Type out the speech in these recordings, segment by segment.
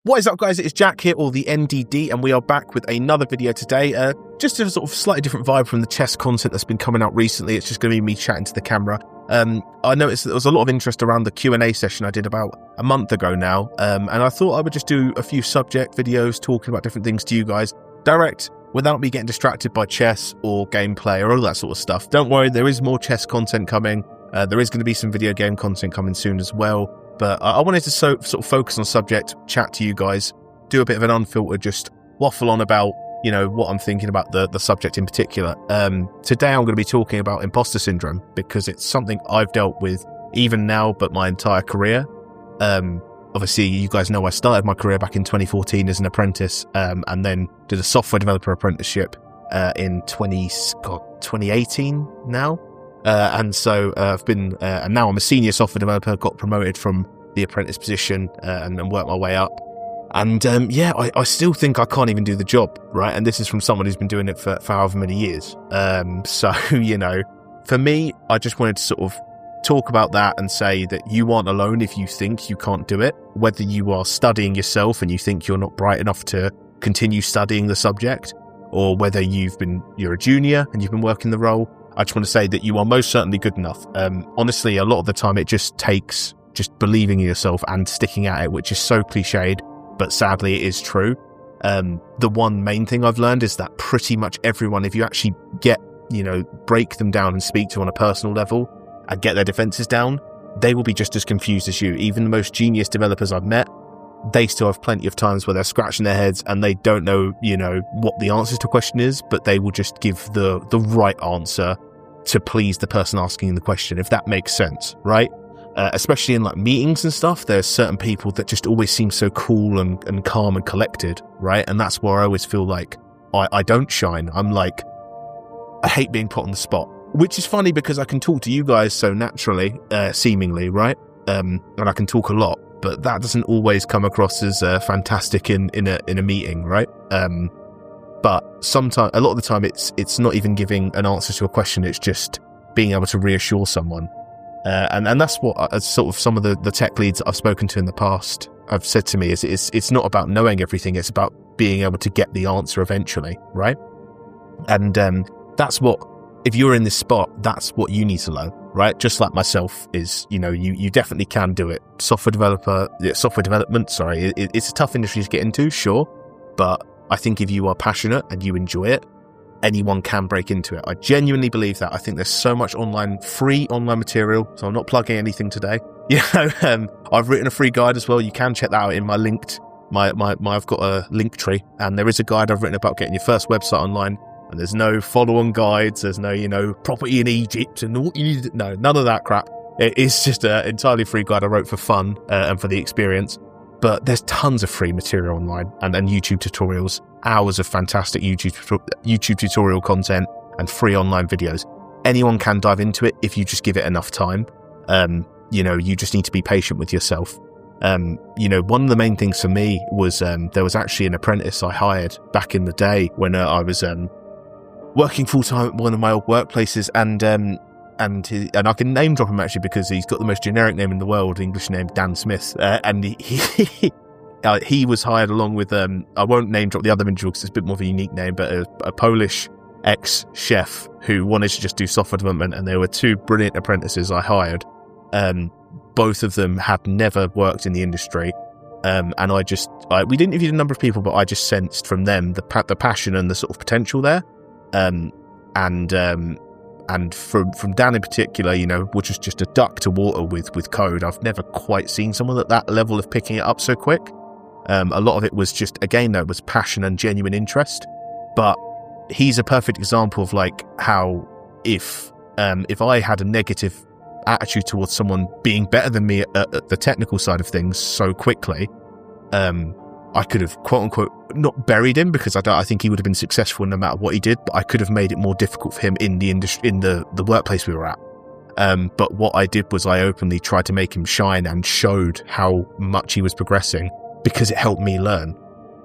What is up, guys? It's Jack here, or the NDD, and we are back with another video today. Just a sort of slightly different vibe from the chess content that's been coming out recently. It's just going to be me chatting to the camera. I noticed that there was a lot of interest around the Q&A session I did about a month ago now, and I thought I would just do a few subject videos talking about different things to you guys, direct, without me getting distracted by chess or gameplay or all that sort of stuff. Don't worry, there is more chess content coming. There is going to be some video game content coming soon as well. But I wanted to sort of focus on subject, chat to you guys, do a bit of an unfiltered, just waffle on about, you know, what I'm thinking about the subject in particular. Today I'm going to be talking about imposter syndrome because it's something I've dealt with even now, but my entire career. Obviously, you guys know I started my career back in 2014 as an apprentice, and then did a software developer apprenticeship in 2018 now. And so I've been, and now I'm a senior software developer, got promoted from the apprentice position and worked my way up. And I still think I can't even do the job, right? And this is from someone who's been doing it for however many years. So, you know, for me, I just wanted to sort of talk about that and say that you aren't alone if you think you can't do it, whether you are studying yourself and you think you're not bright enough to continue studying the subject, or whether you're a junior and you've been working the role. I just want to say that you are most certainly good enough. Honestly, a lot of the time it just takes just believing in yourself and sticking at it, which is so cliched, but sadly it is true. The one main thing I've learned is that pretty much everyone, if you actually break them down and speak to on a personal level and get their defenses down, they will be just as confused as you. Even the most genius developers I've met, they still have plenty of times where they're scratching their heads and they don't know, what the answer to a question is, but they will just give the right answer to please the person asking the question, if that makes sense, right? Especially in like meetings and stuff, there's certain people that just always seem so cool and calm and collected, right? And that's where I always feel like I don't shine. I'm like, I hate being put on the spot, which is funny because I can talk to you guys so naturally, seemingly, right? And I can talk a lot. But that doesn't always come across as fantastic in a meeting, right? But sometimes, a lot of the time, it's not even giving an answer to a question. It's just being able to reassure someone, and that's what sort of some of the tech leads I've spoken to in the past have said to me is it's not about knowing everything. It's about being able to get the answer eventually, right? And that's what, if you're in this spot, that's what you need to learn. Right, just like myself, is you definitely can do it. Software development. Sorry, it's a tough industry to get into, sure, but I think if you are passionate and you enjoy it, anyone can break into it. I genuinely believe that. I think there's so much free online material. So I'm not plugging anything today. I've written a free guide as well. You can check that out in my linked. I've got a link tree, and there is a guide I've written about getting your first website online. And there's no follow-on guides, there's no, property in Egypt and what you need to, no, none of that crap. It's just an entirely free guide I wrote for fun and for the experience. But there's tons of free material online and YouTube tutorials, hours of fantastic YouTube tutorial content and free online videos. Anyone can dive into it if you just give it enough time. You just need to be patient with yourself. One of the main things for me was there was actually an apprentice I hired back in the day when I was working full-time at one of my old workplaces, and I can name drop him actually because he's got the most generic name in the world, English name, Dan Smith, and he was hired along with, I won't name drop the other individual because it's a bit more of a unique name, but a Polish ex-chef who wanted to just do software development, and there were two brilliant apprentices I hired. Both of them had never worked in the industry, and we interviewed a number of people, but I just sensed from them the passion and the sort of potential there. And from Dan in particular, which was just a duck to water with code. I've never quite seen someone at that level of picking it up so quick. A lot of it was just, again, though, it was passion and genuine interest. But he's a perfect example of like how if I had a negative attitude towards someone being better than me at the technical side of things so quickly, I could have, quote unquote, not buried him, because I think he would have been successful no matter what he did, but I could have made it more difficult for him in the industry, in the workplace we were at. But what I did was I openly tried to make him shine and showed how much he was progressing, because it helped me learn,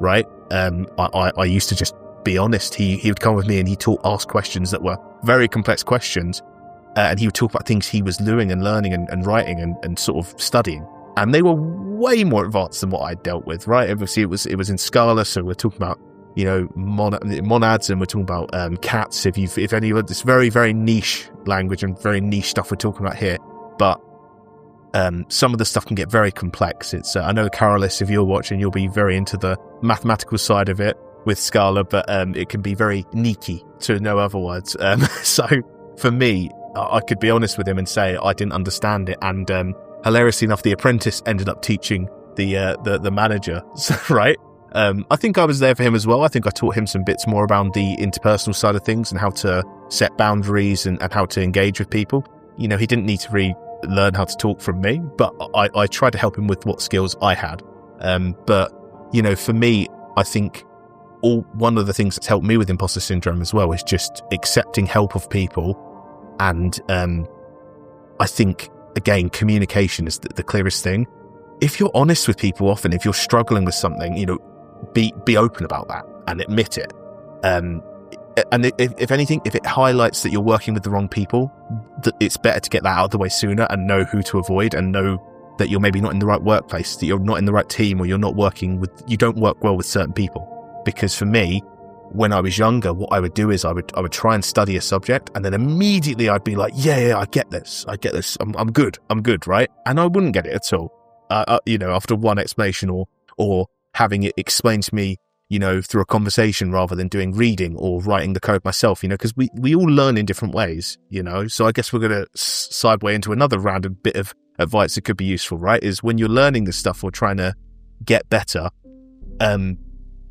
right? I used to just be honest. He would come with me and ask questions that were very complex questions, and he would talk about things he was doing and learning and writing and sort of studying. and they were way more advanced than what I dealt with, right? Obviously, it was in Scala, so we're talking about, you know, monads, and we're talking about cats. If any of this very, very niche language and very niche stuff we're talking about here, but some of the stuff can get very complex. It's I know, Carolis, if you're watching, you'll be very into the mathematical side of it with Scala, but it can be very neaky, to no other words. So for me, I could be honest with him and say I didn't understand it, and hilariously enough, the apprentice ended up teaching the manager, right? I think I was there for him as well. I think I taught him some bits more around the interpersonal side of things and how to set boundaries and how to engage with people. You know, he didn't need to really learn how to talk from me, but I tried to help him with what skills I had. But, you know, for me, I think one of the things that's helped me with imposter syndrome as well is just accepting help of people. And I think, again, communication is the clearest thing. If you're honest with people often, if you're struggling with something, you know, be open about that and admit it. And if anything, if it highlights that you're working with the wrong people, that it's better to get that out of the way sooner and know who to avoid, and know that you're maybe not in the right workplace, that you're not in the right team, or you don't work well with certain people. Because for me, when I was younger, what I would do is I would try and study a subject, and then immediately I'd be like, yeah, I get this, I'm good, right? And I wouldn't get it at all. You know, after one explanation or having it explained to me, you know, through a conversation rather than doing reading or writing the code myself, you know, because we all learn in different ways, you know. So I guess we're going to sideway into another random bit of advice that could be useful, right? Is when you're learning this stuff or trying to get better,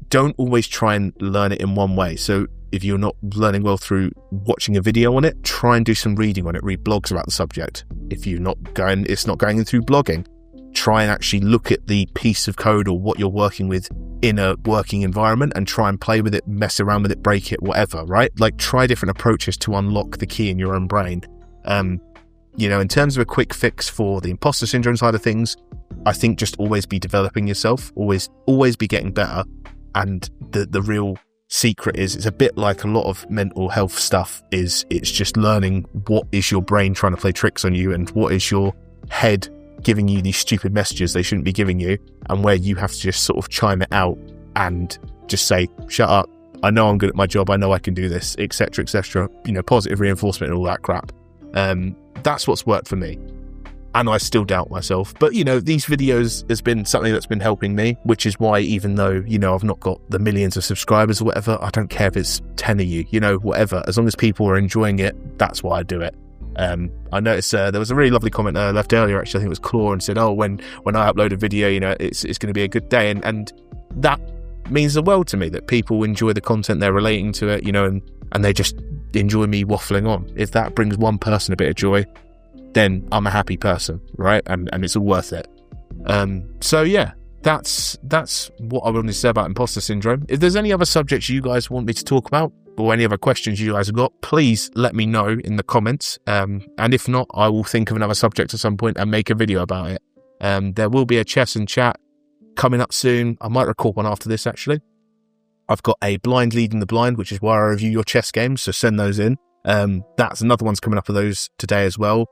don't always try and learn it in one way. So if you're not learning well through watching a video on it, try and do some reading on it, read blogs about the subject. If it's not going in through blogging, try and actually look at the piece of code or what you're working with in a working environment and try and play with it, mess around with it, break it, whatever, right? Like, try different approaches to unlock the key in your own brain. You know, in terms of a quick fix for the imposter syndrome side of things, I think just always be developing yourself, always be getting better. And the real secret is, it's a bit like a lot of mental health stuff, it's just learning what is your brain trying to play tricks on you, and what is your head giving you these stupid messages they shouldn't be giving you, and where you have to just sort of chime it out and just say, shut up, I know I'm good at my job, I know I can do this, etc., you know, positive reinforcement and all that crap. That's what's worked for me. And I still doubt myself. But, you know, these videos has been something that's been helping me, which is why, even though, you know, I've not got the millions of subscribers or whatever, I don't care if it's 10 of you, you know, whatever. As long as people are enjoying it, that's why I do it. I noticed there was a really lovely comment left earlier, actually, I think it was Claw, and said, oh, when I upload a video, you know, it's going to be a good day. And that means the world to me, that people enjoy the content, they're relating to it, you know, and they just enjoy me waffling on. If that brings one person a bit of joy, then I'm a happy person, right? And it's all worth it. So yeah, that's what I wanted to say about imposter syndrome. If there's any other subjects you guys want me to talk about, or any other questions you guys have got, please let me know in the comments. And if not, I will think of another subject at some point and make a video about it. There will be a chess and chat coming up soon. I might record one after this, actually. I've got a blind leading the blind, which is where I review your chess games, so send those in. That's another one's coming up of those today as well.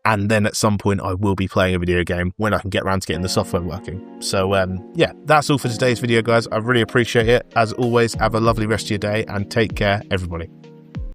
And then at some point I will be playing a video game when I can get around to getting the software working. So yeah, that's all for today's video, guys. I really appreciate it. As always, have a lovely rest of your day and take care, everybody.